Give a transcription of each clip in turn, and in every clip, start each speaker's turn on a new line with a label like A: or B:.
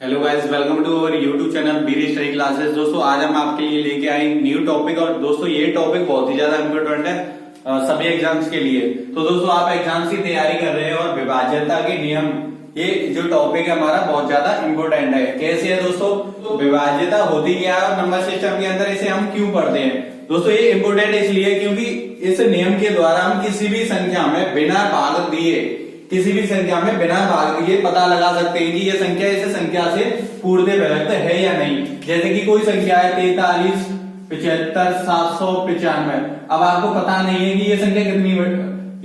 A: Hello guys, welcome to our YouTube channel Biri study classes. दोस्तों आज हम आपके लिए लेके आए न्यू टॉपिक और दोस्तों ये टॉपिक बहुत ही ज्यादा इम्पोर्टेंट है सभी एग्जाम्स के लिए। तो दोस्तों आप एग्जाम्स की तैयारी कर रहे हैं और विभाज्यता के नियम, ये जो टॉपिक है हमारा बहुत ज्यादा इम्पोर्टेंट है। कैसे है दोस्तों, तो विभाज्यता होती क्या है और नंबर सिस्टम के अंदर इसे हम क्यों पढ़ते हैं। दोस्तों ये इम्पोर्टेंट इसलिए क्योंकि इस नियम के द्वारा हम किसी भी संख्या में बिना भाग दिए पता लगा सकते हैं कि ये संख्या इस संख्या से पूर्णतः विभक्त है या नहीं। जैसे कि कोई संख्या है 43, 75, 795। अब आपको पता नहीं है कि ये संख्या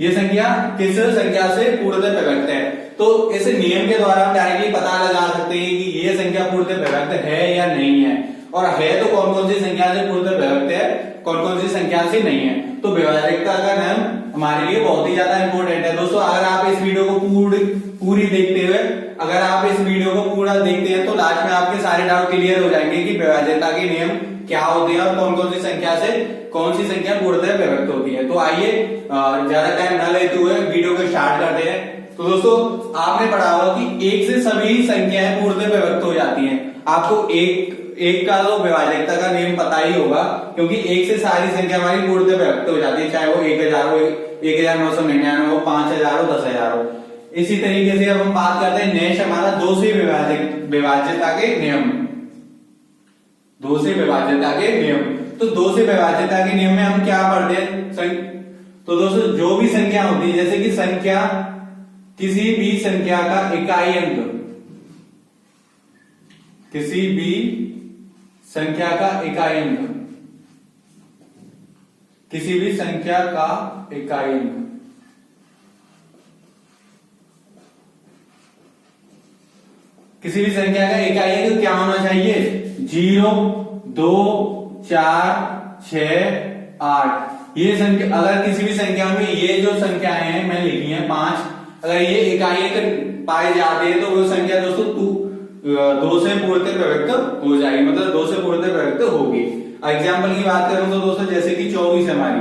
A: ये संख्या किस संख्या से पूर्णतः विभक्त है, तो इस नियम के द्वारा हम डायरेक्टली पता लगा सकते हैं कि ये संख्या पूर्णतः विभक्त है या नहीं है, और है तो कौन कौन सी संख्या से पूर्णतः विभक्त है, कौन कौन सी संख्या से नहीं है। तो विभाज्यता का नियम हमारे लिए बहुत ही ज्यादा इंपॉर्टेंट है। दोस्तों अगर आप इस वीडियो को पूरी देखते हुए पूरा देखते हैं तो लास्ट में आपके सारे डाउट क्लियर हो जाएंगे कि विभाज्यता के नियम क्या होते हैं और कौन कौन सी संख्या से कौन सी संख्या पूर्णतः विभक्त होती है। तो आइए ज्यादा टाइम न लेते हुए वीडियो को स्टार्ट करते हैं। तो दोस्तों आपने पढ़ा होगा कि एक से सभी संख्याएं पूर्णतः विभक्त हो जाती हैं। आपको एक का तो विभाज्यता का नियम पता ही होगा, क्योंकि एक से सारी संख्या हमारी पूर्णतः विभक्त हो जाती है, चाहे वो 1000 हो, 1999 हो, 5000 हो, 10000 हो। इसी तरीके से अब हम बात करते हैं नेक्स्ट हमारा दो से विभाज्यता के नियम। दो से विभाज्यता के नियम, तो दो से विभाज्यता के नियम में हम क्या पढ़ते हैं। तो दोस्तों जो भी संख्या होती है, जैसे कि संख्या किसी भी संख्या का इकाई अंक, किसी भी संख्या का इकाई अंक, किसी भी संख्या का इकाई अंक किसी भी संख्या का इकाई अंक क्या होना चाहिए, 0, 2, 4, 6, 8। ये संख्या अगर किसी भी संख्या में ये जो संख्याएं हैं मैंने लिखी है 5, अगर ये इकाई अंक पाए जाते हैं तो वो संख्या दोस्तों 2 से पूर्णतः विभक्त हो जाएगी, मतलब 2 से पूर्णतः विभक्त होगी। एग्जाम्पल की बात करूं तो दोस्तों जैसे कि 24 हमारी,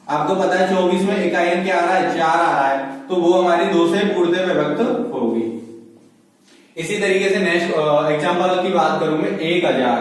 A: आपको पता है 24 में इकाई अंक क्या आ रहा है, 4 आ रहा है, तो वो हमारी 2 से पूर्णतः विभक्त होगी। इसी तरीके से नेक्स्ट एग्जाम्पल की बात करूंगा 1000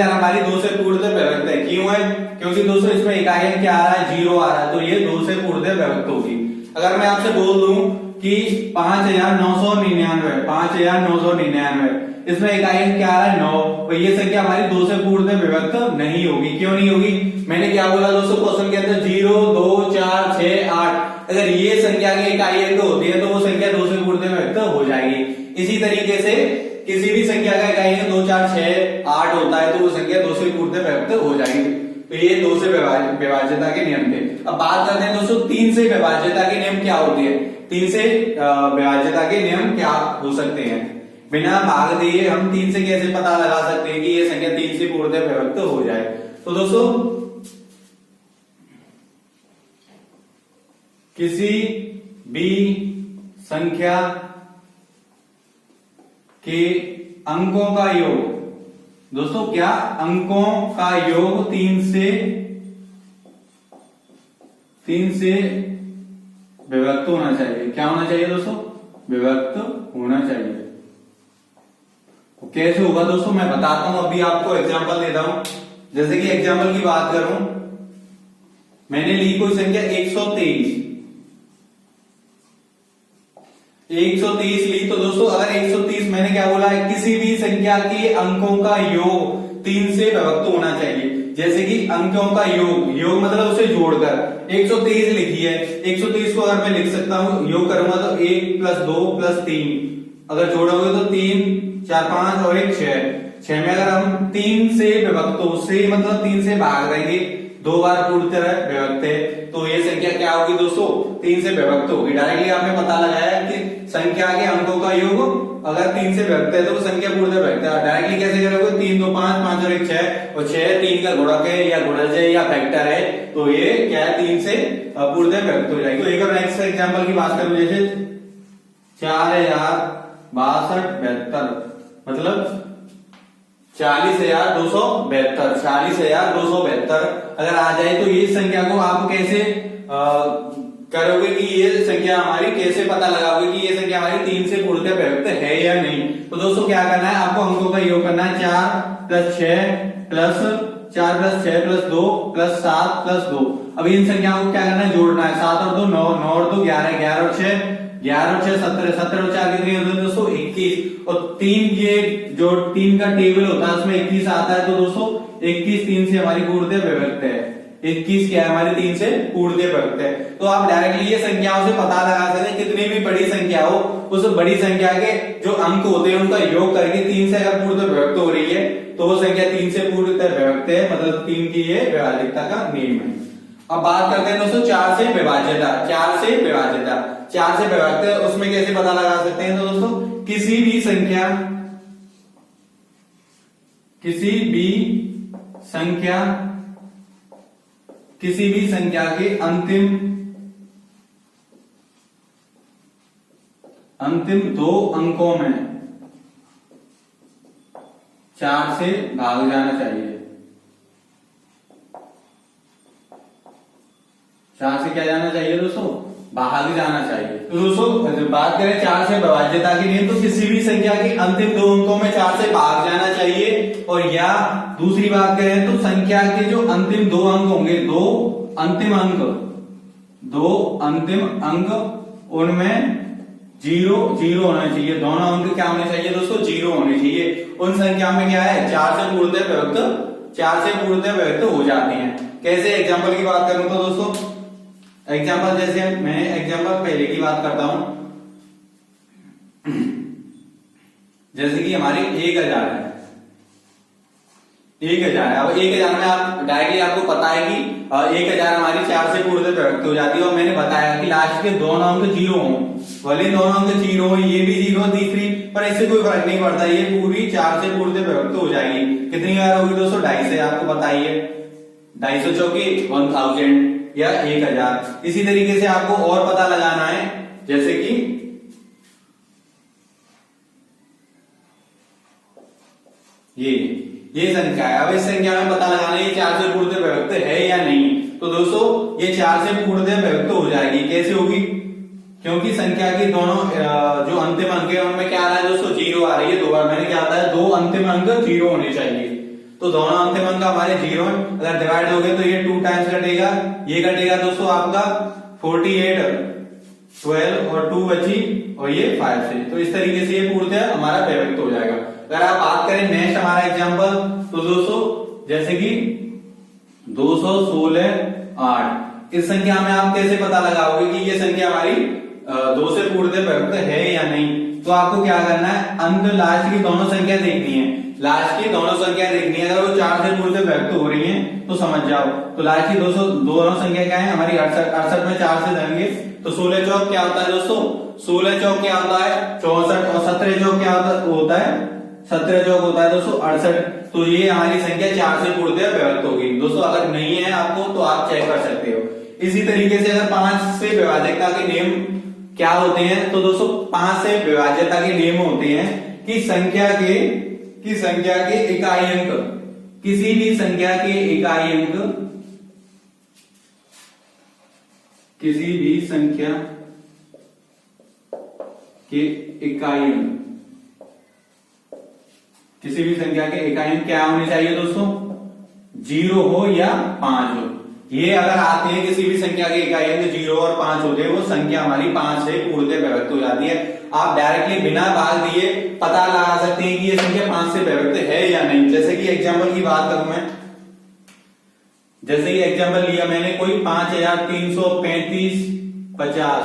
A: हमारी 2 से पूर्णतः विभक्त है। क्यों है, क्योंकि दोस्तों इसमें इकाई अंक क्या आ रहा है, 0 आ रहा है, तो ये 2 से पूर्णतः विभक्त होगी। अगर मैं आपसे बोल दूं कि 5999, इसमें इकाई अंक क्या आ रहा है, 9, तो ये संख्या हमारी 2 से पूर्णतः विभक्त नहीं होगी। क्यों नहीं होगी, मैंने क्या बोला दोस्तों क्वेश्चन के अंदर 0, 2, 4, 6, 8, अगर ये संख्या की इकाई अंक होती है तो वो संख्या 2 से पूर्णतः विभक्त हो जाएगी। इसी तरीके से किसी भी संख्या का इकाई अंक 2, 4, 6, 8 होता है तो वो संख्या 2 से पूर्णतः विभक्त हो जाएगी। तो ये 2 से विभाज्यता के नियम थे। अब बात करते हैं दोस्तों 3 से विभाज्यता के नियम क्या होती है। 3 से विभाज्यता के नियम क्या हो सकते हैं। बिना भाग दिए हम 3 से कैसे पता लगा सकते हैं कि ये संख्या 3 से पूर्णतः विभक्त हो जाए। तो दोस्तों किसी भी संख्या के अंकों का योग, दोस्तों क्या अंकों का योग 3 से विभक्त होना चाहिए। क्या होना चाहिए दोस्तों, विभक्त होना चाहिए। कैसे होगा दोस्तों मैं बताता हूं, अभी आपको एग्जांपल देता हूं। जैसे कि एग्जांपल की बात करूं, मैंने ली कोई संख्या 123 ली, तो दोस्तों अगर 130 मैंने क्या बोला है, किसी भी संख्या के अंकों का योग 3 से विभक्त होना चाहिए। जैसे कि अंकों का योग मतलब उसे जोड़कर 130 लिखी है, 130 को अगर मैं लिख सकता हूं, योग करूंगा तो 1 + 2 + 3, अगर जोड़ोगे तो 3, 4, 5 और 1, 6 में अगर हम 3 से विभक्त हो, से मतलब 3 से भाग देंगे, 2 बार पूर्णतः विभक्त है, तो ये संख्या क्या होगी दोस्तों, 3 से विभक्त होगी। डायरेक्टली आपने पता लगाया कि संख्या के अंकों का योग अगर 3 से विभक्त है तो वो संख्या पूर्णतः विभक्त है। डायरेक्टली कैसे करोगे, 3, 2, 5, 5 और 1, 6, और 6 3 का गुणक है या गुणज है या फैक्टर है, तो ये क्या है 3 से पूर्णतः विभक्त हो जाएगी। तो एक और नेक्स्ट एग्जांपल की बात करूं, जैसे 406272 मतलब 40,272 अगर आ जाए तो ये संख्या को आप कैसे करोगे कि ये संख्या हमारी कैसे पता लगाओगे कि ये संख्या हमारी 3 से पूर्णतः विभक्त है या नहीं। तो दोस्तों क्या करना है, आपको अंकों का योग करना है। 4 + 6 प्लस 4 + 6 + 2 + 7 + 2। अब इन संख्याओं को क्या करना है, जोड़ना है। 7 और 2 9, 9 और 2 11, 11 और 6 11 और 6 17, 17 और 4 कितनी होती है दोस्तों 21। और 3 ये जो 3 का टेबल होता है उसमें 21 आता है। तो दोस्तों 21 3 से हमारी पूर्णतः विभक्त है। 21 क्या है हमारी 3 से पूर्णतः विभक्त है। तो आप डायरेक्टली ये संख्याओं से पता लगा सकते हैं, कितनी भी बड़ी संख्या हो उस बड़ी संख्या के जो अंक होते हैं उनका योग करके 3 से अगर पूर्णतः विभक्त हो रही है तो वो संख्या 3 से पूर्णतः विभक्त है, मतलब 3 की ये विभाज्यता का नियम है। अब बात करते हैं दोस्तों 4 से विभाज्यता। 4 से विभाज्यता, 4 से विभक्त है उसमें कैसे पता लगा सकते हैं। तो दोस्तों किसी भी संख्या के अंतिम 2 अंकों में 4 से भाग जाना चाहिए। 4 से क्या जाना चाहिए दोस्तों, भाग जाना चाहिए। तो दोस्तों बात करें 4 से विभाज्यता के लिए, तो किसी भी संख्या के अंतिम 2 अंकों में 4 से भाग जाना चाहिए। और या दूसरी बात करें तो संख्या के जो अंतिम 2 अंक होंगे, 2 अंतिम अंक उनमें 0 0 होना चाहिए। दोनों अंक क्या होने चाहिए दोस्तों, 0 होने चाहिए। उन संख्या में क्या है 4 से पूर्णतः विभक्त हो जाते हैं। कैसे, एग्जाम्पल की बात करूं तो दोस्तों एग्जाम्पल जैसे मैं एग्जाम्पल पहले की बात करता हूं, जैसे कि हमारी 1000 है। 1000 है। अब 1000 में आप डायरेक्टली आपको पता है कि 1000 हमारी 4 से पूर्णतः विभक्त हो जाती है। और मैंने बताया कि लास्ट के दोनों अंक 0 हों, भले दोनों अंक 0 हो, ये भी 0 तीसरी, पर इससे कोई फर्क नहीं पड़ता, ये पूरी 4 से पूर्णतः विभक्त हो जाएगी। कितनी बार होगी दोस्तों, 250 से आपको बताइए। 250 चौकी 1000 या 1000। इसी तरीके से आपको और पता लगाना है, जैसे कि ये संख्या है। अब इस संख्या में पता लगाना है ये 4 से पूर्णतः विभक्त है या नहीं। तो दोस्तों ये 4 से पूर्णतः विभक्त हो जाएगी। कैसे होगी, क्योंकि संख्या की दोनों जो अंतिम अंक है उनमें क्या आ रहा है दोस्तों, 0 आ रही है। 2 बार मैंने क्या आता है, 2 अंतिम अंक 0 होने चाहिए। तो दोनों अंतिम अंक हमारे 0 है। अगर डिवाइड हो गए तो ये 2 टाइम्स कटेगा, ये कटेगा दोस्तों आपका 48 12 और 2 बची और ये 5 से। तो इस तरीके से ये पूर्णतः हमारा विभक्त हो जाएगा। अगर आप बात करें नेक्स्ट हमारा एग्जांपल, तो दोस्तों जैसे कि 216 8, इस संख्या में आप कैसे पता लगाओगे कि ये संख्या हमारी 2 से पूर्णतः विभक्त है या नहीं। तो आपको क्या करना है, अंक लास्ट की दोनों संख्या देखनी है। लास्ट की दोनों संख्या देखनी है, अगर वो 4 से पूर्णतः विभक्त हो रही हैं तो समझ जाओ। तो लास्ट की दोनों संख्या क्या है हमारी 68 में 4 से जाएंगे तो 16 चौक क्या होता है दोस्तों, 16 चौक क्या होता है 64, और 17 चौक क्या होता है 17 चौक होता है दोस्तों 68। तो ये हमारी संख्या 4 से पूर्णतः विभक्त होगी। दोस्तों अगर नहीं है आपको तो आप चेक कर सकते हो। इसी तरीके से अगर 5 से विभाज्यता के नियम क्या होते हैं, तो दोस्तों 5 से विभाज्यता के नियम होते हैं कि संख्या के इकाई अंक, किसी भी संख्या के इकाई अंक, किसी भी संख्या के इकाई अंक क्या होने चाहिए दोस्तों, 0 हो या 5 हो। ये अगर आते हैं किसी भी संख्या के इकाई अंक 0 और 5 होते हैं, वो संख्या हमारी 5 से पूर्णतः विभक्त हो जाती है। आप डायरेक्टली बिना भाग दिए पता लगा सकते हैं कि ये संख्या 5 से विभक्त है या नहीं। जैसे कि एग्जांपल की बात करूं मैं, जैसे कि एग्जांपल लिया मैंने कोई 5335 50,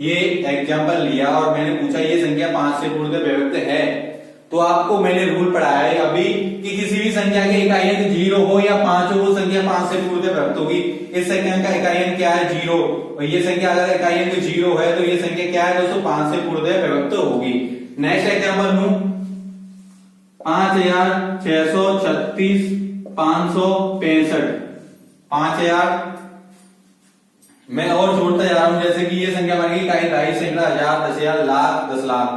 A: ये एग्जांपल लिया और मैंने पूछा ये संख्या 5 से पूर्णतः विभक्त है। तो आपको मैंने रूल पढ़ाया है अभी कि किसी भी संख्या के इकाई अंक 0 हो या 5 हो, वो संख्या 5 से पूर्णतः विभक्त होगी। इस संख्या का इकाई अंक क्या है 0, और ये संख्या अगर इकाई अंक 0 है तो ये संख्या क्या है दोस्तों 5 से पूर्णतः विभक्त होगी। नेक्स्ट एग्जांपल लूं 5636 565, 5000 मैं और जोड़ता जा रहा हूं। जैसे कि ये संख्या बन गई इकाई 2.5 सैकड़ा 1000 10,000 लाख 10 लाख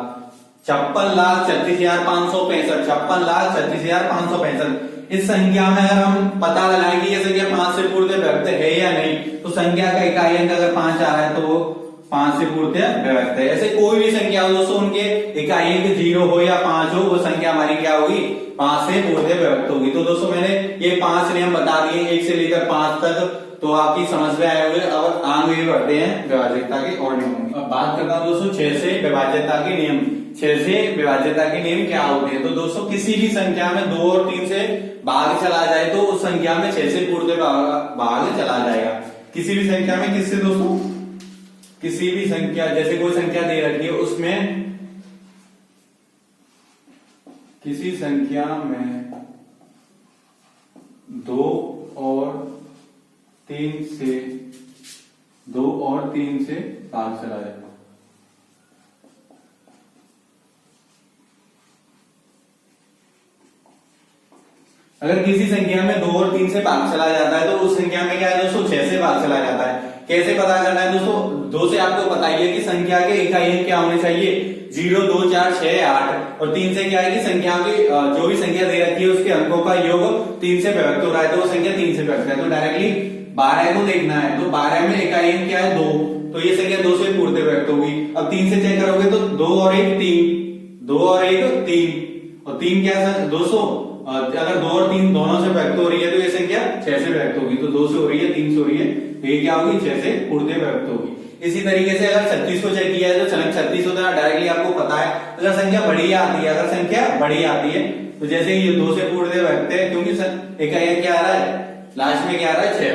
A: 56,36,565, 56,36,565। इस संख्या में अगर हम पता लगाएं कि ये संख्या 5 से पूर्णतः विभक्त है या नहीं, तो संख्या का इकाई अंक अगर 5 आ रहा है तो वो 5 से पूर्णतः विभक्त है। ऐसे कोई भी संख्या हो दोस्तों, उनके इकाई अंक 0 हो या 5 हो, वो संख्या हमारी क्या होगी, 5 से पूर्णतः विभक्त होगी। तो दोस्तों मैंने ये 5 नियम बता दिए 1 से लेकर 5 तक, तो आपकी समझ में आए हुए। अब आगे बढ़ते हैं विभाज्यता के और नियमों की। अब बात करता हूं दोस्तों 6 से विभाज्यता के नियम। 6 से विभाज्यता के नियम क्या होते हैं? तो दोस्तों किसी भी संख्या में 2 और 3 से भाग चला जाए तो उस संख्या में 6 से पूर्णतः भाग चला जाएगा। किसी भी संख्या में, किससे दोस्तों, किसी भी संख्या, जैसे कोई संख्या दे रखी है उसमें, किसी संख्या में 2 और 3 से भाग चला जाएगा। अगर किसी संख्या में 2 और 3 से भाग चला जाता है तो उस संख्या में क्या है दोस्तों, 6 से भाग चला जाता है। कैसे पता करना है दोस्तों? 2 से आपको पता ही है कि संख्या के इकाई अंक क्या होने चाहिए, 0, 2, 4, 6, 8। और 3 से क्या है कि संख्याओं की जो भी संख्या दे रखी है उसके अंकों का योग 3 से विभक्त हो रहा है, तो वो संख्या 3 से विभक्त है। तो डायरेक्टली 12 को देखना है, तो 12 में इकाई अंक क्या है, 2, तो ये संख्या 2 से पूर्णतः विभक्त होगी। अब 3 से चेक करोगे तो 2 और 1 3, 2 और 1 3, और 3 क्या है दोस्तों, अगर 2 और 3 दोनों से विभक्त हो रही है तो ये संख्या 6 से विभक्त होगी। तो 2 से हो रही है, 3 से हो रही है, तो ये क्या होगी, 6 से पूर्णतः विभक्त होगी। इसी तरीके से अगर 36 को चेक किया है तो 36 होता है, डायरेक्टली आपको पता है। अगर संख्या बड़ी आती है, अगर संख्या बड़ी आती है तो जैसे ये 2 से पूर्णतः विभक्त है, क्योंकि इकाई क्या आ रहा है, लास्ट में क्या आ रहा है, 6,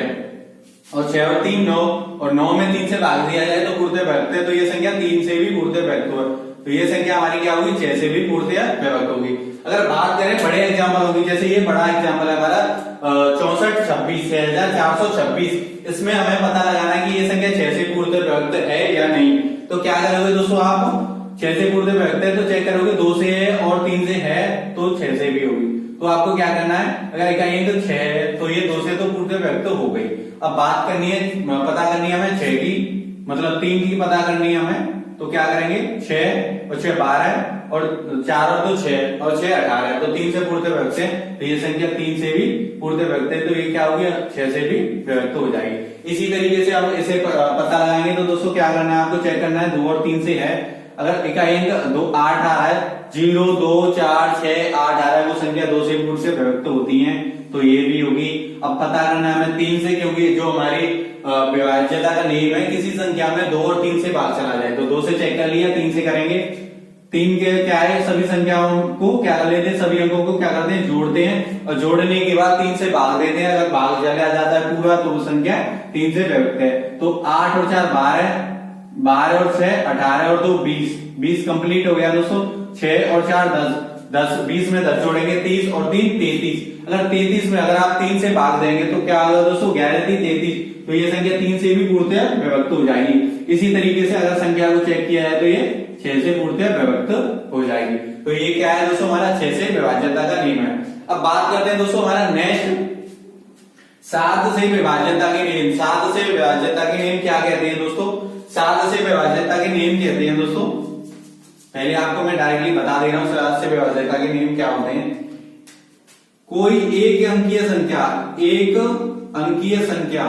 A: और 6 और 3 9, और 9 में 3 से भाग दिया जाए तो पूर्णतः विभक्त है, तो ये संख्या 3 से भी पूर्णतः विभक्त हो, तो ये संख्या हमारी क्या होगी, 6 से भी पूर्णतः विभक्त होगी। अगर बात करें बड़े एग्जाम्पल होगी, जैसे ये बड़ा एग्जाम्पल है हमारा 6426, इसमें हमें पता लगाना है कि ये संख्या 6 से पूर्णतः विभक्त है या नहीं। तो क्या करोगे दोस्तों, आप 6 से पूर्णतः विभक्त है तो चेक करोगे, 2 से है और 3 से है तो 6 से भी होगी। तो आपको क्या करना है, अगर इकाई अंक 6 है तो ये 2 से तो पूर्णतः विभक्त हो गई। अब बात करनी है, पता करनी है हमें 6 की, मतलब 3 की पता करनी है हमें, तो क्या करेंगे, 6 और 6 12 और 4 और 2 6 और 6 18, तो 3 से पूर्णतः विभक्त है, तो ये संख्या 3 से भी पूर्णतः विभक्त है, तो ये क्या होगी, 6 से भी विभक्त हो जाएगी। इसी तरीके से अब इसे पता लगाएंगे तो दोस्तों क्या करना है, आपको चेक करना है 2 और 3 से है, अगर इकाई अंक 2 8 आ रहा है, 0 2 4 6 8 आ रहा है, वो संख्या 2 से पूर्णतः विभक्त होती है, तो ये भी होगी। अब पता करना है हमें 3 से, क्योंकि जो हमारी विभाज्यता का नियम है, किसी संख्या में 2 और 3 से भाग चला जाए, तो 2 से चेक कर लिया, 3 से करेंगे। 3 के क्या है, सभी संख्याओं को क्या कर लेते हैं, सभी अंकों को क्या करते हैं, जोड़ते हैं, और जोड़ने के बाद 3 से भाग देते हैं। अगर भाग चला जाता है पूरा तो वो संख्या 3 से विभक्त है। तो 8 और 4 12, 12 और 6 18 और 2 20, 20 कंप्लीट हो गया दोस्तों। 6 और 4 10, 10 20 में 10 जोड़ेंगे 30 और 3 33। अगर 33 में अगर आप 3 से भाग देंगे तो क्या होगा दोस्तों, 11 3 33, तो ये संख्या 3 से भी पूर्णतः विभक्त हो जाएगी। इसी तरीके से अगर संख्या को चेक किया है तो ये 6 से पूर्णतः विभक्त हो जाएगी। तो ये क्या है दोस्तों, हमारा 6 से विभाज्यता का नियम है। अब बात करते हैं दोस्तों हमारा नेक्स्ट 7 से विभाज्यता के नियम। 7 से विभाज्यता के नियम क्या कहते हैं दोस्तों, 7 से विभाज्यता के नियम कहते हैं दोस्तों, पहले आपको मैं डायरेक्टली बता दे रहा हूं 7 से विभाज्यता के नियम क्या होते हैं। कोई एक अंकीय संख्या, एक अंकीय संख्या,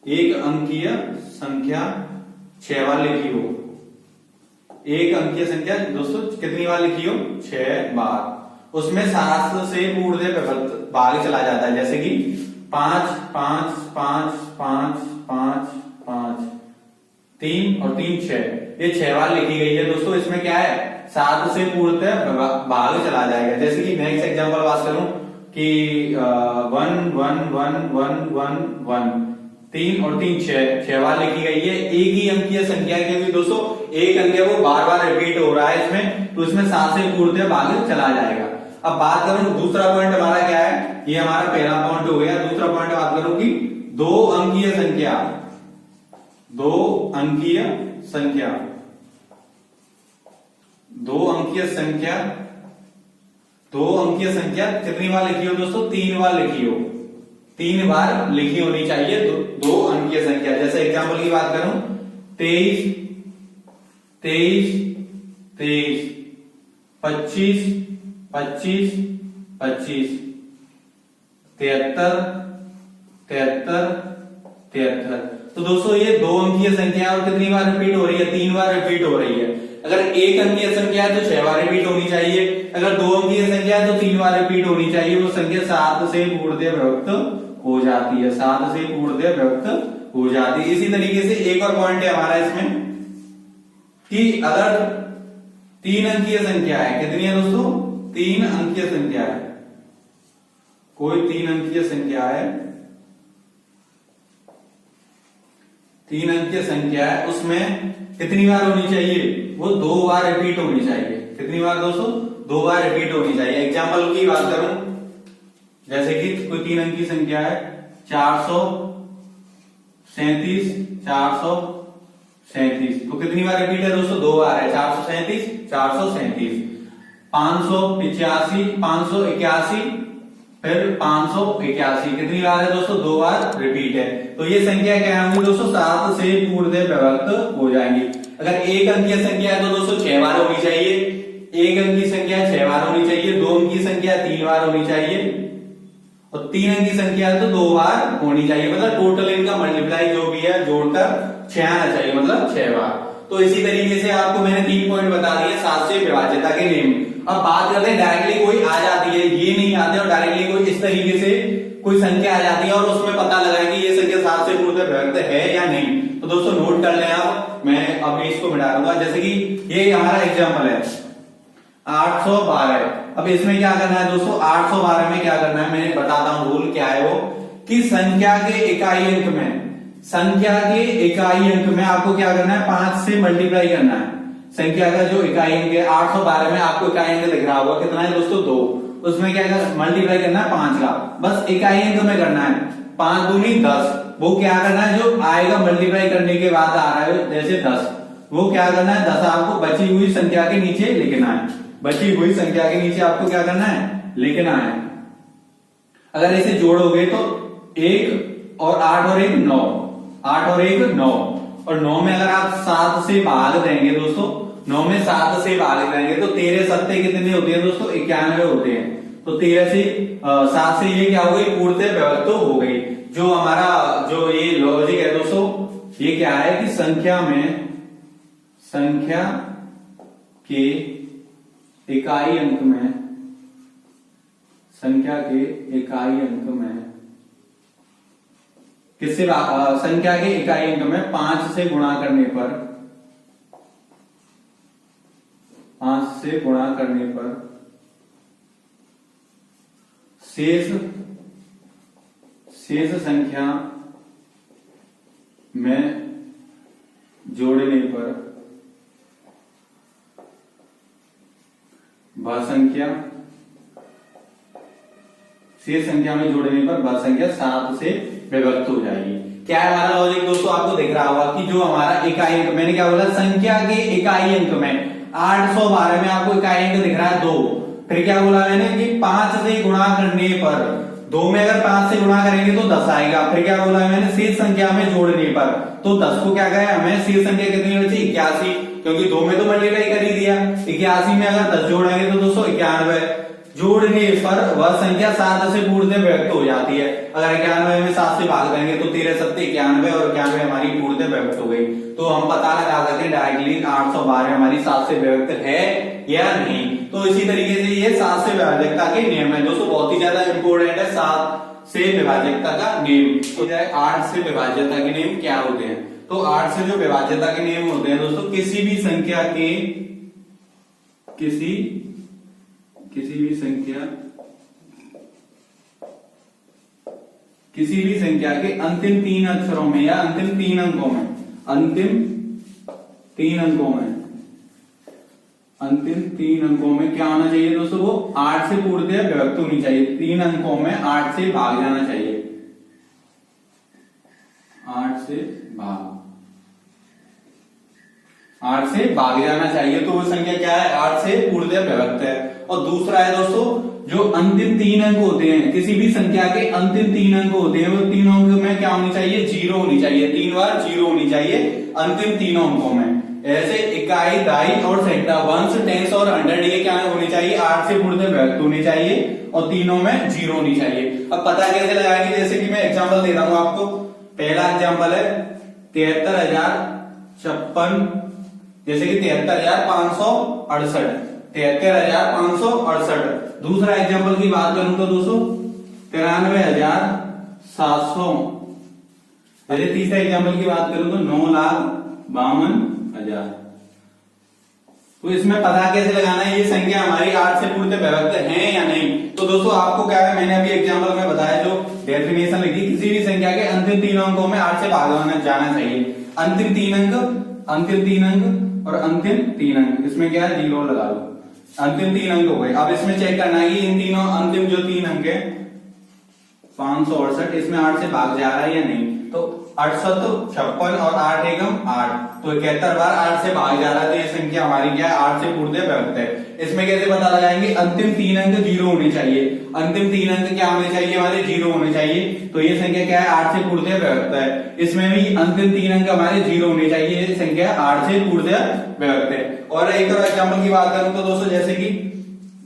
A: एक अंकीय संख्या 6 बार लिखी हो, एक अंकीय संख्या दोस्तों कितनी बार लिखी हो, 6 बार, उसमें 7 से पूर्णतः भाग चला जाता है, जैसे कि 5 5 5 5 5 5 3 और 3 6, ये 6 बार लिखी गई है दोस्तों। इसमें क्या है, 7 से पूर्णतः भाग चला जाएगा। जैसे कि नेक्स्ट एग्जांपल बात करूं कि 1 1 1 1 1 1, 3 और 3 6 बार लिखी गई है। एक ही अंकीय संख्या, क्योंकि दोस्तों एक अंक है वो बार बार रिपीट हो रहा है इसमें, तो इसमें 7 से पूर्णतः भाग चला जाएगा। अब बात करूं दूसरा पॉइंट हमारा क्या है, ये हमारा पहला पॉइंट हो गया। दूसरा पॉइंट बात करूं कि 2 अंकीय संख्या, 2 अंकीय संख्या, 2 अंकीय संख्या, 2 अंकीय संख्या कितनी बार लिखी हो दोस्तों, 3 बार लिखी हो, 3 बार लिखी होनी चाहिए 2 अंकीय संख्या। जैसे एग्जांपल की बात करूं 23 23 23, 25, 25, 25, 73, 73, 73। तो दोस्तों ये 2 अंकीय संख्या और कितनी बार रिपीट हो रही है? 3 बार रिपीट हो रही है। अगर 1 अंकीय संख्या है तो 6 बार रिपीट होनी चाहिए, अगर 2 अंकीय संख्या है तो 3 बार रिपीट होनी चाहिए। वो संख्या 7 से पूर्णतः विभक्त हो जाती है, 7 से पूर्णतः विभक्त हो जाती है। इसी तरीके से एक और पॉइंट है हमारा इसमें कि अगर 3 अंकीय संख्या है, कितनी है दोस्तों? 3 अंकीय संख्या है, कोई 3 अंकीय संख्या है, 3 अंकीय संख्या है, उसमें कितनी बार होनी चाहिए? वो 2 बार रिपीट होनी चाहिए। कितनी बार दोस्तों? 2 बार रिपीट होनी चाहिए। एग्जाम्पल की बात करूं, जैसे कि कोई 3 अंक की संख्या है 437, 437, तो कितनी बार रिपीट है दोस्तों? 2 बार है, 437, 437, 585, 581, फिर 581, कितनी बार है दोस्तों? 2 बार रिपीट है। तो ये संख्या क्या होंगी दोस्तों? 7 से पूर्णतः विभक्त हो जाएंगी। अगर 1 अंकीय संख्या है तो दोस्तों 6 बार होनी चाहिए, 1 अंक की संख्या 6 बार होनी चाहिए, 2 अंक की संख्या 3 बार होनी चाहिए, और 3 अंक की संख्या है तो 2 बार होनी चाहिए। मतलब टोटल इनका मल्टीप्लाई जो भी है जोड़कर 6 आना चाहिए, मतलब 6 बार। तो इसी तरीके से आपको मैंने 3 पॉइंट बता दिए 7 से विभाज्यता के नियम। अब बात करते हैं डायरेक्टली कोई आ जाती है, ये नहीं आते, और डायरेक्टली कोई इस तरीके से कोई संख्या आ जाती है और उसमें पता लगा कि ये संख्या 7 से पूर्णतः विभक्त है या नहीं। तो दोस्तों नोट कर लें आप, मैं अभी इसको मिटा दूंगा। जैसे कि ये हमारा एग्जाम्पल है 812। अब इसमें क्या करना है दोस्तों? 812 में क्या करना है मैं बताता हूं रूल क्या है वो, कि संख्या के इकाई अंक में, संख्या के इकाई अंक में आपको क्या करना है? 5 से मल्टीप्लाई करना है। संख्या का जो इकाई अंक है 812 में आपको इकाई अंक दिख रहा होगा, कितना है दोस्तों? 2। उसमें क्या मल्टीप्लाई करना है? 5 का, बस इकाई अंक में करना है। 5 दूनी 10, वो क्या करना है? जो आएगा मल्टीप्लाई करने के बाद आ रहा है जैसे 10, वो क्या करना है? 10 आपको बची हुई संख्या के नीचे लिखना है, बची हुई संख्या के नीचे आपको क्या करना है? लिखना है। अगर इसे जोड़ोगे तो 1 और 8 और 1 9, 8 और 1 9, और 9 में अगर आप 7 से भाग देंगे दोस्तों, 9 में 7 से भाग देंगे तो 13 सत्ते कितने होते हैं दोस्तों? 91 होते हैं। तो 13 से 7 से ये क्या हो गई? पूर्णतः विभक्त हो गई। जो हमारा जो ये लॉजिक है दोस्तों, ये क्या है कि संख्या में, संख्या के इकाई अंक में, संख्या के इकाई अंक में किससे संख्या के इकाई अंक में 5 से गुणा करने पर, 5 से गुणा करने पर शेष संख्या में जोड़ने पर वह संख्या, शेष संख्या में जोड़ने पर वह संख्या 7 से विभक्त हो जाएगी। क्या है हमारा लॉजिक दोस्तों? आपको दिख रहा होगा कि जो हमारा इकाई अंक, मैंने क्या बोला? संख्या के इकाई अंक में 812 में आपको इकाई अंक दिख रहा है 2, फिर क्या बोला मैंने कि 5 से गुणा करने पर, 2 में अगर 5 से गुणा करेंगे तो 10 आएगा। फिर क्या बोला मैंने? शेष संख्या में जोड़ने पर, तो 10 को क्या कहा हमें? शेष संख्या कितनी बची? 81, क्योंकि 2 में तो मल्टीप्लाई कर ही दिया। 81 में अगर 10 जोड़ेंगे तो दोस्तों 91, जोड़ने पर वह संख्या 7 से पूर्णतः विभक्त हो जाती है। अगर 91 में 7 से भाग देंगे तो 13 सत्ते 91, और 91 हमारी पूर्णतः विभक्त हो गई। तो हम पता लगा सकते हैं डायरेक्टली 812 हमारी 7 से विभक्त है या नहीं। तो इसी तरीके से ये 7 से विभाज्यता के नियम है दोस्तों, बहुत ही ज्यादा इंपॉर्टेंट है 7 से विभाज्यता का नियम। तो 8 से विभाज्यता के नियम क्या होते हैं? तो 8 से जो विभाज्यता के नियम होते हैं दोस्तों, किसी भी संख्या के, किसी भी संख्या के अंतिम 3 अक्षरों में या अंतिम 3 अंकों में, अंतिम 3 अंकों में क्या होना चाहिए दोस्तों? वो 8 से पूर्णतः विभक्त होनी चाहिए। 3 अंकों में 8 से भाग जाना चाहिए, 8 से भाग जाना चाहिए। तो वो संख्या क्या है? 8 से पूर्णतः विभक्त है। और दूसरा है दोस्तों, जो अंतिम 3 अंक होते हैं, किसी भी संख्या के अंतिम 3 अंक होते हैं, वो तीनों अंक में क्या होनी चाहिए? 0 होनी चाहिए। 3 बार 0 होनी चाहिए अंतिम तीनों अंकों में। ऐसे इकाई, दाई और सैकड़ा, वंश, टेंस और हंड्रेड ये क्या होनी चाहिए, 8 से पूर्णतः विभक्त होनी चाहिए और तीनों में 0 होनी चाहिए। अब पता कैसे लगाएंगे, जैसे कि मैं एग्जांपल दे रहा हूं आपको। पहला एग्जांपल है 73,056, जैसे कि 73,568, 73,568। दूसरा एग्जांपल की बात करूं तो दोस्तों 93,700। जैसे तीसरा एग्जांपल की बात करूं तो 9,52,000। तो इसमें पता कैसे लगाना है, ये संख्या हमारी 8 से पूर्णतः विभक्त है या नहीं। तो दोस्तों आपको क्या है, मैंने अभी एग्जांपल में बताया, जो डेफिनेशन लिखी, किसी भी संख्या के अंतिम 3 अंकों में 8 से भागा जाना चाहिए। अंतिम 3 अंक और अंतिम 3 अंक, इसमें क्या है 0 लगा दो। अंतिम 3 अंक हो गए। अब इसमें चेक करना है कि इन तीनों अंतिम जो 3 अंक है 568, इसमें 8 से भाग जा रहा है या नहीं। तो 68, 56 और 8 एकम 8, तो 71 बार 8 से भाग जा रहा है, तो ये संख्या हमारी क्या है, 8 से पूर्णतः विभक्त है। इसमें कैसे पता लगाएंगे, अंतिम 3 अंक 0 होने चाहिए। अंतिम 3 अंक क्या होने चाहिए, हमारे 0 होने चाहिए। तो ये संख्या क्या है, 8 से पूर्णतः विभक्त है। इसमें भी अंतिम 3 अंक हमारे 0 होने चाहिए, ये संख्या 8 से पूर्णतः विभक्त है। और एक और एग्जाम्पल की बात करूं तो दोस्तों, जैसे कि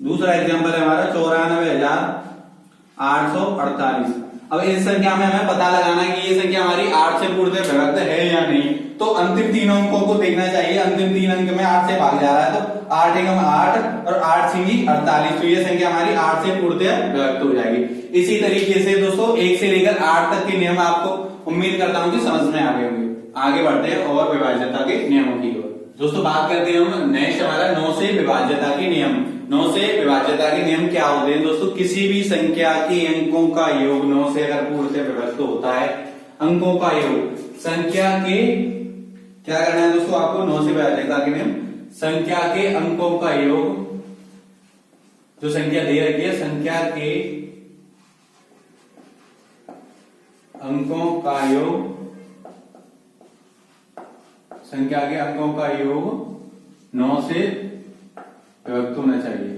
A: दूसरा एग्जाम्पल है हमारा 94,848। अब इस संख्या में हमें पता लगाना है कि ये संख्या हमारी 8 से पूर्णतः विभक्त है या नहीं। तो अंतिम 3 अंकों को देखना चाहिए। अंतिम 3 अंक में 8 से भाग जा रहा है, तो 8 एकम 8 और 8 सिंगी 48, तो ये संख्या हमारी 8 से पूर्णतः विभक्त हो जाएगी। इसी तरीके से दोस्तों 1 से लेकर 8 तक के नियम आपको उम्मीद करता हूं कि समझ में आ गए होंगे। आगे बढ़ते हैं और विभाज्यता के नियमों की ओर। दोस्तों बात करते हैं हम नेक्स्ट हमारा 9 से विभाज्यता के नियम। 9 से विभाज्यता के नियम क्या होते हैं दोस्तों, किसी भी संख्या के अंकों का योग 9 से अगर पूर्णतः विभक्त होता है, अंकों का योग, संख्या के क्या करना है दोस्तों आपको, 9 से विभाज्यता के नियम, संख्या के अंकों का योग, जो संख्या दे रखी है, संख्या के अंकों का योग, संख्या के अंकों का योग 9 से विभक्त होना चाहिए।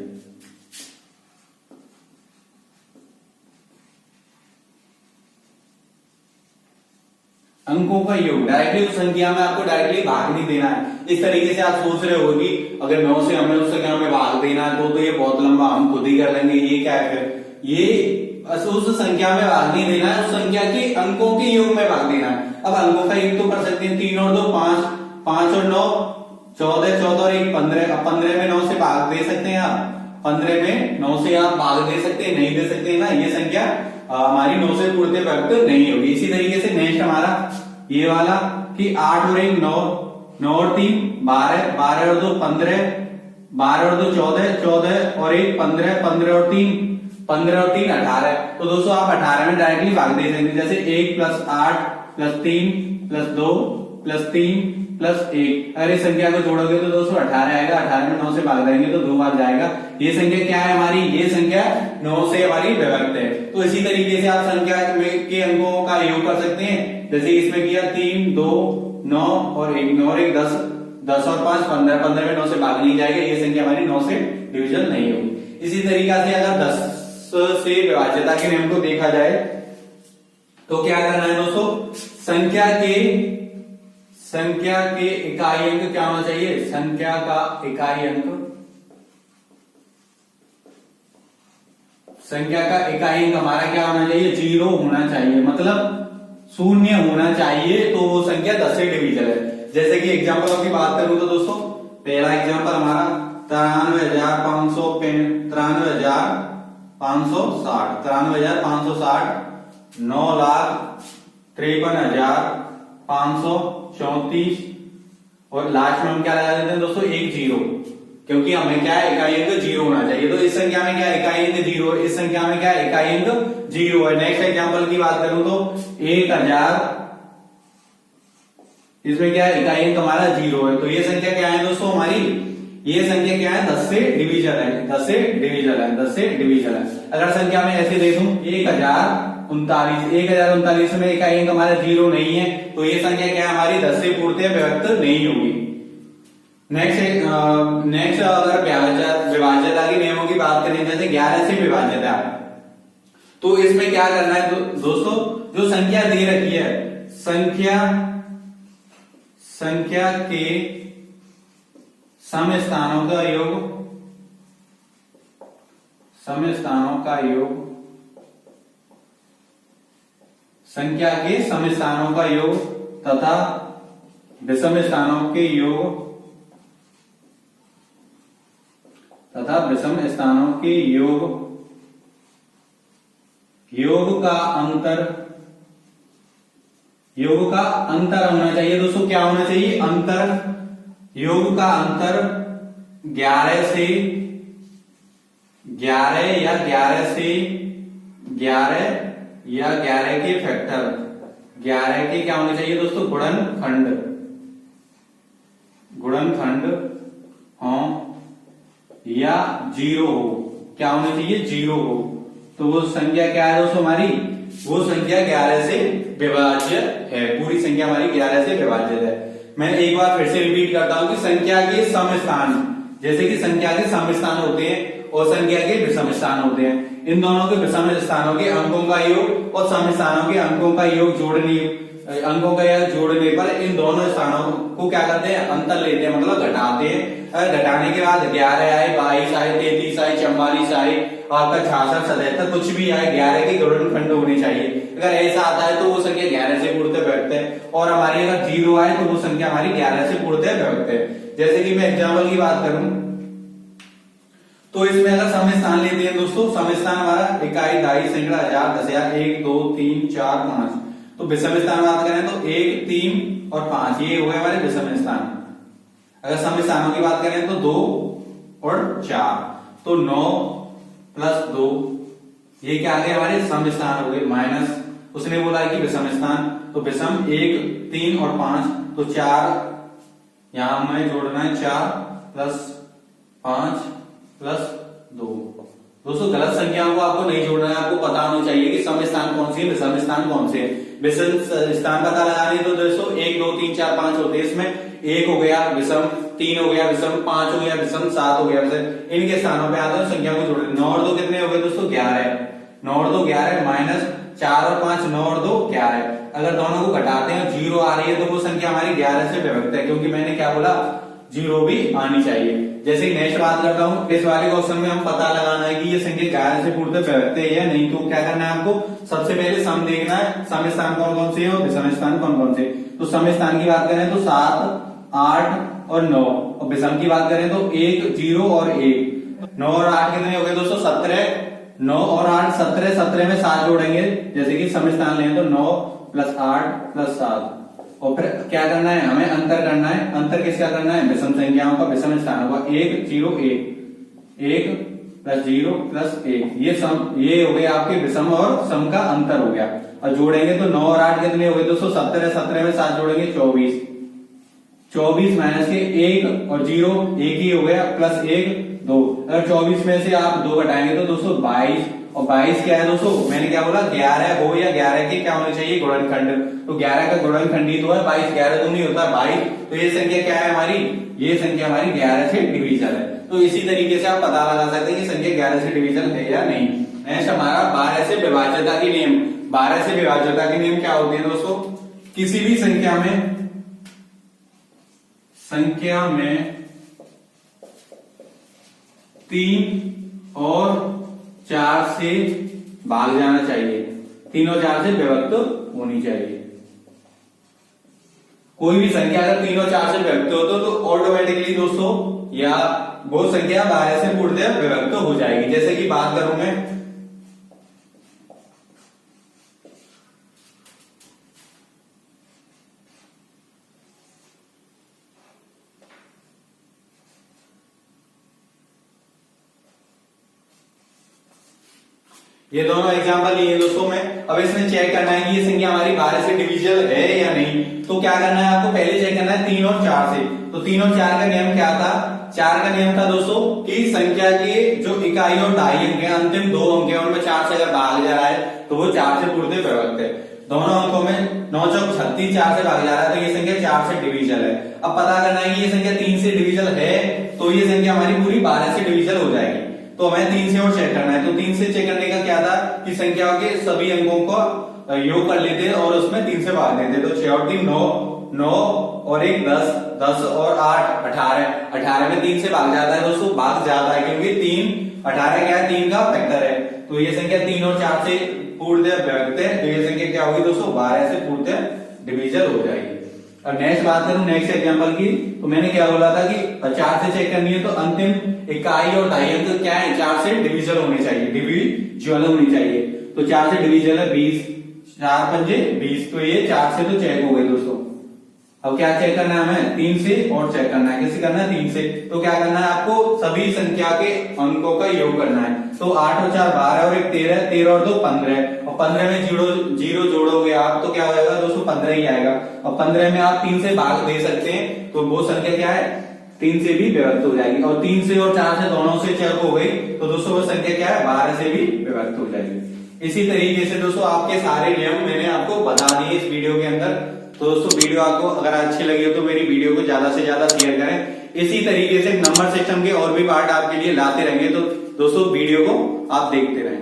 A: अंकों का योग डायरेक्टली उस संख्या में आपको डायरेक्टली भाग नहीं देना है। इस तरीके से आप सोच रहे हो कि अगर 9 से हमें उस संख्या में भाग देना है तो ये बहुत लंबा, हम खुद ही कर लेंगे, ये क्या है फिर, ये उस संख्या में भाग नहीं देना है, उस संख्या के अंकों के योग में भाग देना है। अब अंकों का योग तो कर सकते हैं, 3 और 2 5, 5 और 9 14, 14 और 1 15। अब 15 में 9 से भाग दे सकते हैं आप, 15 में 9 से आप भाग दे सकते हैं, नहीं दे सकते हैं ना, ये संख्या हमारी 9 से पूर्णतः विभक्त नहीं होगी। इसी तरीके से नेक्स्ट हमारा ये वाला कि 8 और 1 9, 9 और 3 12, 12 और 2 15, 12 और 2 14, 14 और 1 15, 15 और 3 15 और 3 18। तो दोस्तों आप 18 में डायरेक्टली भाग दे सकते हैं, जैसे 1 + 8 + 3 + 2 + 3 + 1। अगर इस संख्या को जोड़ोगे तो दोस्तों 18 आएगा, 18 में 9 से भाग देंगे तो 2 बार जाएगा। ये संख्या क्या है हमारी, ये संख्या 9 से हमारी विभक्त है। तो इसी तरीके से आप संख्या के अंकों का योग कर सकते हैं, जैसे इसमें किया 3 2 9 और 1, 9 और 1 10, 10 और 5 15, 15 में 9 से भाग नहीं जाएगा, ये संख्या हमारी 9 से डिविजन नहीं होगी। इसी तरीका से अगर 10 से विभाज्यता के नियम को देखा जाए तो क्या करना है दोस्तों, संख्या के इकाई अंक क्या होना चाहिए, संख्या का इकाई अंक, संख्या का इकाई अंक हमारा क्या होना चाहिए, 0 होना चाहिए, मतलब 0 होना चाहिए, तो वो संख्या 10 से डिविजन है। जैसे कि एग्जांपल की बात करूं तो दोस्तों पहला एग्जांपल हमारा 93,560, 9,53,534 और लास्ट में हम क्या लगा देते हैं दोस्तों, 1 0, क्योंकि हमें क्या है इकाई अंक 0 होना चाहिए। तो इस संख्या में क्या इकाई अंक 0 है, इस संख्या में क्या इकाई अंक 0 है। नेक्स्ट एग्जांपल की बात करूं तो 1000, इसमें क्या है इकाई अंक हमारा 0 है। तो ये संख्या क्या है दोस्तों हमारी, ये संख्या क्या है 10 से डिविजन है, 10 से डिविजन है, 10 से डिविजन है। अगर संख्या में ऐसे देखूं 1039 में इकाई अंक हमारा 0 नहीं है, तो ये संख्या क्या है हमारी 10 से पूर्णतः विभक्त नहीं होगी। नेक्स्ट अगर विभाज्यता के नियमों की बात करें, जैसे 11 से विभाज्यता, तो इसमें क्या करना है दोस्तों, जो संख्या दे रखी है, संख्या के सम स्थानों का योग, सम स्थानों का योग, संख्या के सम स्थानों का योग तथा विषम स्थानों के योग तथा विषम स्थानों के योग, योग का अंतर, योग का अंतर होना चाहिए दोस्तों। क्या होना चाहिए? अंतर। योग का अंतर 11 से 11 या 11 से 11 या 11 के फैक्टर, 11 के क्या होने चाहिए दोस्तों? गुणनखंड, गुणनखंड हो या 0 हो। क्या होने चाहिए? 0 हो। तो वो संख्या क्या है दोस्तों हमारी? वो संख्या 11 से विभाज्य है। पूरी संख्या हमारी 11 से विभाज्य है। मैं एक बार फिर से रिपीट करता हूं कि संख्या के सम स्थान, जैसे कि संख्या के सम स्थान होते हैं और संख्या के विषम स्थान होते हैं, इन दोनों के विषम स्थानों के अंकों का योग और सम स्थानों के अंकों का योग जोड़ने, अंकों का योग जोड़ने पर इन दोनों स्थानों को क्या करते हैं? अंतर लेते हैं, मतलब घटाते हैं। घटाने के बाद 11 आए, 22 आए, 33 आए, 44 आए, आपका 66, 77 कुछ भी आए, 11 के गुणनखंड होने चाहिए। अगर ऐसा आता है तो वो संख्या 11 से पूर्णतः विभक्त है, और हमारी अगर 0 आए तो वो संख्या हमारी 11 से पूर्णतः विभक्त है। जैसे कि मैं एग्जाम्पल की बात करूं तो इसमें अगर सम स्थान लेते हैं दोस्तों, सम स्थान हमारा इकाई, दहाई, सैकड़ा, हजार, 10,000, 1, 2, 3, 4, 5। तो विषम स्थान बात करें तो 1, 3 और 5, ये हो गए हमारे विषम स्थान। अगर सम स्थानों की बात करें तो 2 और 4, तो 9 प्लस 2, ये क्या आ गए हमारे? सम स्थान हो गए। माइनस उसने बोला है कि विषम स्थान, तो विषम 1, 3 और 5, तो 4 यहां हमें जोड़ना है, 4 प्लस 5 प्लस 2। दोस्तों गलत संख्याओं को आपको नहीं जोड़ना है, आपको पता होना चाहिए कि सम स्थान कौन सी है, विषम स्थान कौन से है। विषम स्थान पता लगाने तो दोस्तों 1, 2, 3, 4, 5 होते हैं। इसमें 1 हो गया विषम, 3 हो गया विषम, 5 हो गया विषम, 7 हो गया विषम। इनके स्थानों पे आते हैं संख्या को जोड़े। 9 और 2 कितने हो गए दोस्तों? 11। 9 और 2 11, माइनस 4 और 5, 9 और 2 11। अगर दोनों को घटाते हैं 0 आ रही है तो वो संख्या हमारी 11 से विभक्त है, क्योंकि मैंने क्या बोला? 0 भी आनी चाहिए। जैसे नेक्स्ट बात करता हूं, इस वाले क्वेश्चन में हम पता लगाना है कि ये संख्या 11 से पूर्णतः विभक्त है या नहीं। तो क्या करना है आपको? सबसे पहले सम देखना है, सम स्थान कौन कौन से है और विषम स्थान कौन कौन से। तो सम स्थान की बात करें तो 7, 8 और 9, और विषम की बात करें तो 1, 0 और 1। 9 और 8 कितने हो गए दोस्तों? 17। 9 और 8 17, 17 में 7 जोड़ेंगे, जैसे कि सम स्थान लें तो 9 प्लस 8 प्लस 7, और फिर क्या करना है? हमें अंतर करना है। अंतर किसका करना है? विषम संख्याओं का, विषम स्थानों का। 1, 0, 1, 1 प्लस 0 प्लस 1, ये सम, ये हो गया आपके विषम और सम का अंतर हो गया। और जोड़ेंगे तो 9 और 8 कितने हो गए दोस्तों? 17, 17 में 7 जोड़ेंगे 24, 24 माइनस के 1 और 0, 1 ही हो गया, प्लस 1 2। अगर 24 में से आप 2 घटाएंगे तो दोस्तों 22, और 22 क्या है दोस्तों? मैंने क्या बोला? 11 हो या 11 के क्या होने चाहिए? गुणनखंड। तो 11 का गुणनखंड ही तो है 22, 11 तो नहीं होता 22। तो ये संख्या क्या है हमारी? ये संख्या हमारी 11 से डिविजन है। तो इसी तरीके से आप पता लगा सकते हैं कि संख्या 11 से डिविजन है या नहीं। नेक्स्ट हमारा 12 से विभाज्यता के नियम। 12 से विभाज्यता के नियम क्या होते हैं दोस्तों? किसी भी संख्या में 3 और 4 से भाग जाना चाहिए, 3 और 4 से विभक्त होनी चाहिए। कोई भी संख्या अगर 3 और 4 से विभक्त हो तो ऑटोमेटिकली दोस्तों या वो संख्या 12 से पूर्णतः विभक्त हो जाएगी। जैसे कि बात करूं मैं, ये दोनों एग्जांपल लिए दोस्तों में। अब इसमें चेक करना है कि ये संख्या हमारी 12 से डिविजिबल है या नहीं। तो क्या करना है आपको? पहले चेक करना है 3 और 4 से। तो 3 और 4 का नियम क्या था? 4 का नियम था दोस्तों कि संख्या के जो इकाई और दहाई अंक है, अंतिम 2 अंक है, उनमें 4 से अगर भाग जा रहा है तो वो 4 से पूर्णतः विभक्त है। दोनों अंकों में 9 चौक 36, 4 से भाग जा रहा है तो ये संख्या 4 से डिविजिबल है। अब पता करना है कि ये संख्या 3 से डिविजिबल है, तो ये संख्या हमारी पूरी 12 से डिविजिबल हो जाएगी। तो हमें 3 से और चेक करना है। तो 3 से चेक करने का क्या था कि संख्याओं के सभी अंकों को योग कर लेते और उसमें 3 से भाग देते। तो 6 और 3 9, 9 और 1 10, 10 और 8 18, 18 में 3 से भाग जाता है दोस्तों, भाग जाता है क्योंकि 3 18 क्या है, 3 का फैक्टर है। तो ये संख्या 3 और 4 से पूर्णतः विभक्त है, तो ये संख्या क्या होगी दोस्तों 12 से पूर्णतः डिविजन हो जाएगी। अब नेक्स्ट बात करूं नेक्स्ट एग्जांपल की, तो मैंने क्या बोला था कि 4 से चेक करनी है, तो अंतिम इकाई और दहाई अंक क्या है 4 से डिविजन होने चाहिए, डिविजन होनी चाहिए। तो 4 से डिविजन है 20, 4 पंजे 20, तो ये 4 से तो चेक हो गई दोस्तों। अब क्या चेक करना है हमें 3 से और चेक करना है, कैसे करना है 3 से, तो क्या करना है आपको सभी संख्या के अंकों का योग करना है। तो 8 और 4 12 और 1 13, 13 और 2 15, और 15 में जीरो जोड़ोगे आप तो क्या हो जाएगा दोस्तों 15 ही आएगा। और 15 में आप 3 से भाग दे सकते हैं, तो वो संख्या क्या है 3 से भी विभक्त हो जाएगी। और 3 से और 4 से दोनों से चेक हो गई, तो दोस्तों वो संख्या क्या है 12 से भी विभक्त हो जाएगी। इसी तरीके से दोस्तों आपके सारे नियम मैंने आपको बता दिए इस वीडियो के अंदर। तो दोस्तों वीडियो आपको अगर अच्छी लगी हो तो मेरी वीडियो को ज्यादा से ज्यादा शेयर करें। इसी तरीके से नंबर सिस्टम के और भी पार्ट आपके लिए लाते रहेंगे, तो दोस्तों वीडियो को आप देखते रहें।